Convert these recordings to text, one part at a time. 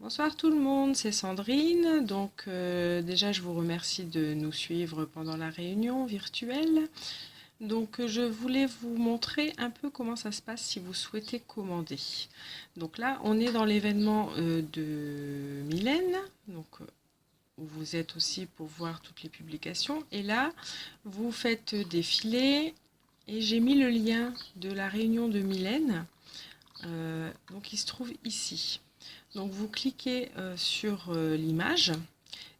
Bonsoir tout le monde, c'est Sandrine. Déjà je vous remercie de nous suivre pendant la réunion virtuelle. Je voulais vous montrer un peu comment ça se passe si vous souhaitez commander. Donc là on est dans l'événement de Mylène, où vous êtes aussi pour voir toutes les publications. Et là vous faites défiler et j'ai mis le lien de la réunion de Mylène. Il se trouve ici. Donc vous cliquez sur l'image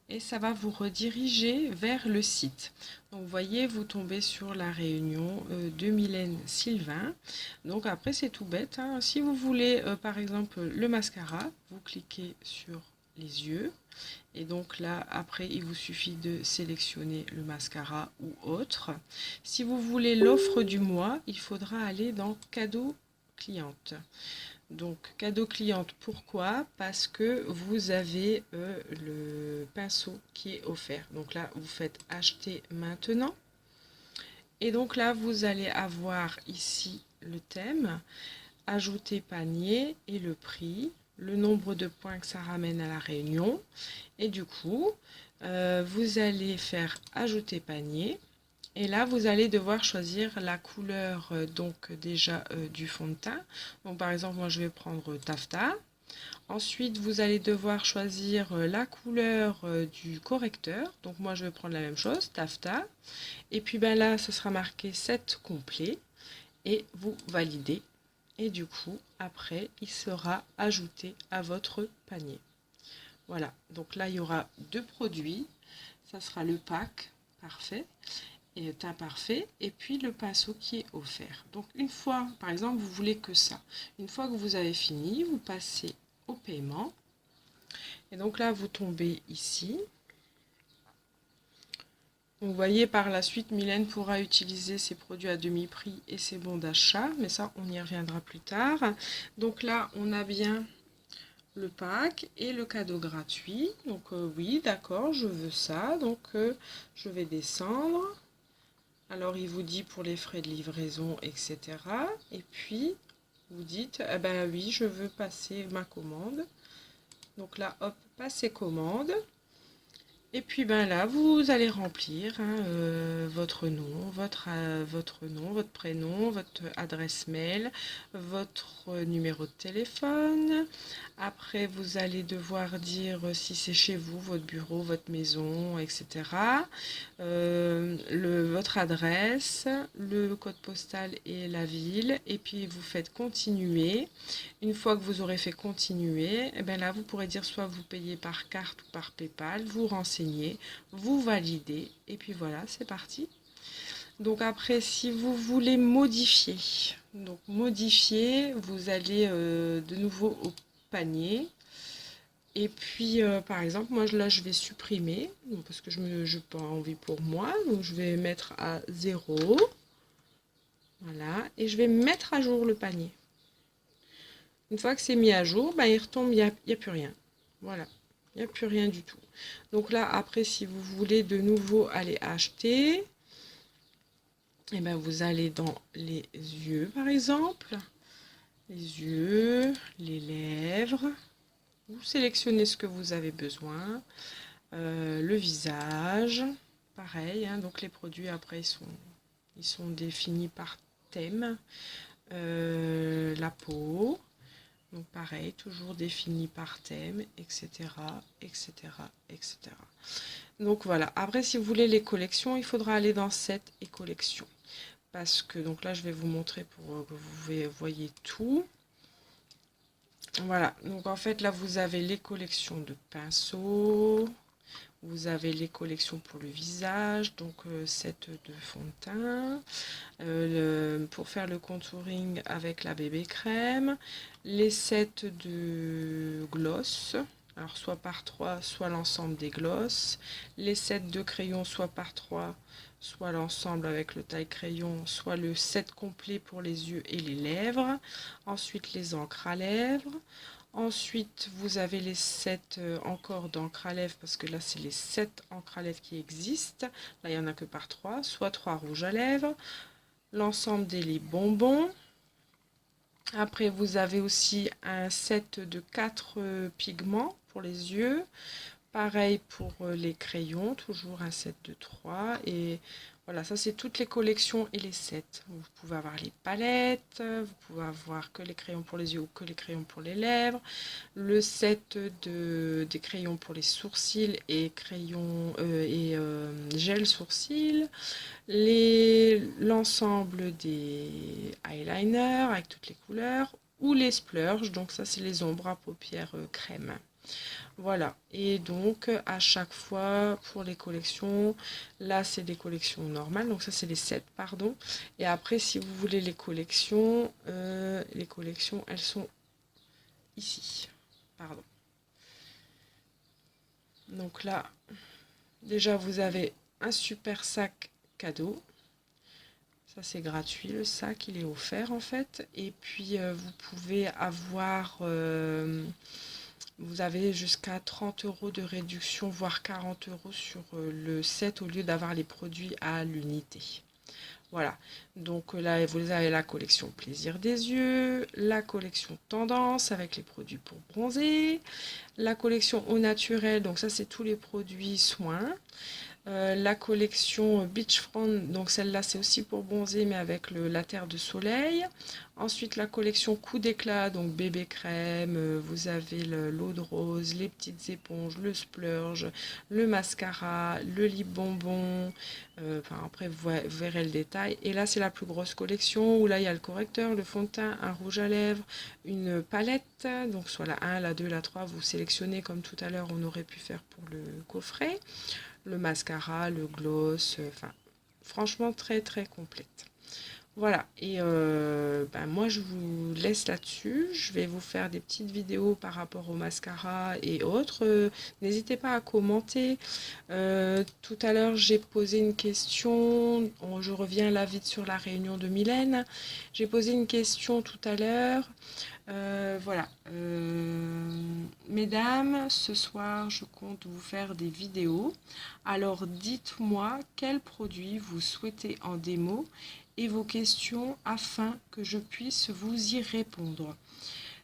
et ça va vous rediriger vers le site. Donc vous voyez, vous tombez sur la réunion de Mylène Sylvain. Donc après c'est tout bête, hein. Si vous voulez par exemple le mascara, vous cliquez sur les yeux. Et donc là, après, il vous suffit de sélectionner le mascara ou autre. Si vous voulez l'offre du mois, il faudra aller dans cadeau cliente. Donc, cadeau cliente, pourquoi? Parce que vous avez le pinceau qui est offert. Donc là, vous faites acheter maintenant. Et donc là, vous allez avoir ici le thème, ajouter panier et le prix, le nombre de points que ça ramène à la réunion. Et du coup, vous allez faire ajouter panier. Et là, vous allez devoir choisir la couleur du fond de teint. Donc, par exemple, moi, je vais prendre taffetas. Ensuite, vous allez devoir choisir la couleur du correcteur. Donc, moi, je vais prendre la même chose, taffetas. Et puis, ben là, ce sera marqué set complet. Et vous validez. Et du coup, après, il sera ajouté à votre panier. Voilà. Donc là, il y aura deux produits. Ça sera le pack parfait et teint parfait et puis le pinceau qui est offert. Donc une fois, par exemple, vous voulez que ça. Une fois que vous avez fini, vous passez au paiement. Et donc là, vous tombez ici. Vous voyez, par la suite, Mylène pourra utiliser ses produits à demi-prix et ses bons d'achat, mais ça, on y reviendra plus tard. Donc là, on a bien le pack et le cadeau gratuit. Oui, d'accord, je veux ça. Je vais descendre. Alors, il vous dit pour les frais de livraison, etc. Et puis, vous dites, eh ben oui, je veux passer ma commande. Donc là, hop, passer commande. Et puis ben là, vous allez remplir votre nom, votre prénom, votre adresse mail, votre numéro de téléphone. Après, vous allez devoir dire si c'est chez vous, votre bureau, votre maison, etc. Votre adresse, le code postal et la ville. Et puis vous faites continuer. Une fois que vous aurez fait continuer, et bien là, vous pourrez dire soit vous payez par carte ou par PayPal, vous renseignez, vous validez, et puis voilà, c'est parti. Donc après, si vous voulez modifier, vous allez de nouveau au panier. Et puis, par exemple, moi là, je vais supprimer, parce que je n'ai pas envie pour moi. Donc je vais mettre à 0. Voilà, et je vais mettre à jour le panier. Une fois que c'est mis à jour, il retombe, il n'y a plus rien. Voilà, il n'y a plus rien du tout. Donc là, après, si vous voulez de nouveau aller acheter, et vous allez dans les yeux, par exemple. Les yeux, les lèvres. Vous sélectionnez ce que vous avez besoin. Le visage, pareil. Donc les produits, après, ils sont définis par thème. La peau. Donc pareil, toujours défini par thème, etc., etc., etc. Donc voilà. Après, si vous voulez les collections, il faudra aller dans cette et collections. Parce que, donc là, je vais vous montrer pour que vous voyez tout. Voilà. Donc en fait, là, vous avez les collections de pinceaux. Vous avez les collections pour le visage, donc set de fond de teint, pour faire le contouring avec la bébé crème, les sets de gloss, alors soit par 3, soit l'ensemble des gloss, les sets de crayons, soit par 3, soit l'ensemble avec le taille crayon, soit le set complet pour les yeux et les lèvres, ensuite les encres à lèvres. Ensuite, vous avez les 7 encore d'encre à lèvres, parce que là, c'est les 7 encres à lèvres qui existent. Là, il n'y en a que par 3, soit 3 rouges à lèvres. L'ensemble des lits bonbons. Après, vous avez aussi un set de 4 pigments pour les yeux. Pareil pour les crayons, toujours un set de 3. Et voilà, ça c'est toutes les collections et les sets. Vous pouvez avoir les palettes, vous pouvez avoir que les crayons pour les yeux ou que les crayons pour les lèvres. Le set des crayons pour les sourcils et crayons gel sourcils. L'ensemble des eyeliners avec toutes les couleurs. Ou les splurges, donc ça c'est les ombres à paupières crème. Voilà, et donc à chaque fois pour les collections, là c'est des collections normales, donc ça c'est les 7 pardon. Et après si vous voulez les collections elles sont ici, pardon. Donc là, déjà vous avez un super sac cadeau. Ça c'est gratuit, le sac il est offert en fait. Et puis vous pouvez avoir... vous avez jusqu'à 30 € de réduction, voire 40 € sur le set au lieu d'avoir les produits à l'unité. Voilà, donc là vous avez la collection Plaisir des yeux, la collection Tendance avec les produits pour bronzer, la collection Au naturel, donc ça c'est tous les produits soins. La collection Beachfront, donc celle-là c'est aussi pour bronzer mais avec la terre de soleil. Ensuite la collection Coup d'éclat, donc bébé crème, vous avez l'eau de rose, les petites éponges, le splurge, le mascara, le lip bonbon, enfin après vous verrez le détail. Et là c'est la plus grosse collection où là il y a le correcteur, le fond de teint, un rouge à lèvres, une palette, donc soit la 1, la 2, la 3, vous sélectionnez comme tout à l'heure on aurait pu faire pour le coffret. Le mascara, le gloss, enfin franchement très très complète. Voilà, et moi je vous laisse là-dessus. Je vais vous faire des petites vidéos par rapport au mascara et autres. N'hésitez pas à commenter. Tout à l'heure j'ai posé une question. Je reviens là vite sur la réunion de Mylène. J'ai posé une question tout à l'heure. Voilà. Mesdames, ce soir, je compte vous faire des vidéos. Alors, dites-moi quels produits vous souhaitez en démo et vos questions afin que je puisse vous y répondre.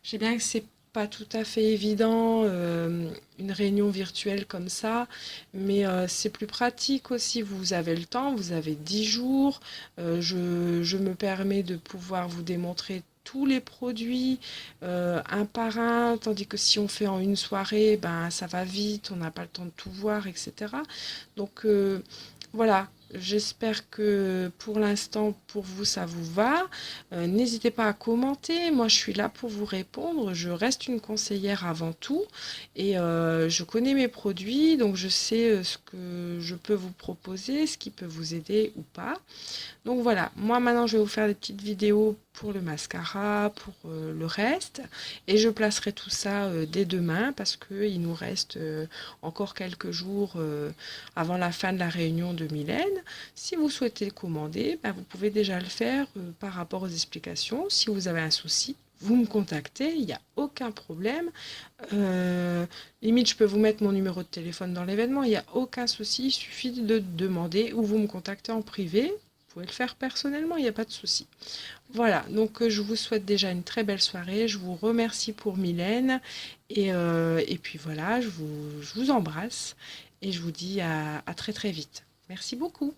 Je sais bien que c'est pas tout à fait évident, une réunion virtuelle comme ça, mais c'est plus pratique aussi. Vous avez le temps, vous avez 10 jours. Je me permets de pouvoir vous démontrer tous les produits un par un, tandis que si on fait en une soirée, ben ça va vite, on n'a pas le temps de tout voir, etc. Donc voilà, j'espère que pour l'instant, pour vous, ça vous va. N'hésitez pas à commenter. Moi, je suis là pour vous répondre. Je reste une conseillère avant tout. Et je connais mes produits, donc je sais ce que je peux vous proposer, ce qui peut vous aider ou pas. Donc voilà, moi maintenant je vais vous faire des petites vidéos pour le mascara, pour le reste. Et je placerai tout ça dès demain parce qu'il nous reste encore quelques jours avant la fin de la réunion de Mylène. Si vous souhaitez commander, vous pouvez déjà le faire par rapport aux explications. Si vous avez un souci, vous me contactez, il n'y a aucun problème. Limite, je peux vous mettre mon numéro de téléphone dans l'événement, il n'y a aucun souci, il suffit de demander ou vous me contactez en privé. Vous pouvez le faire personnellement, il n'y a pas de souci. Voilà, donc je vous souhaite déjà une très belle soirée. Je vous remercie pour Mylène. Et puis voilà, je vous embrasse et je vous dis à très très vite. Merci beaucoup.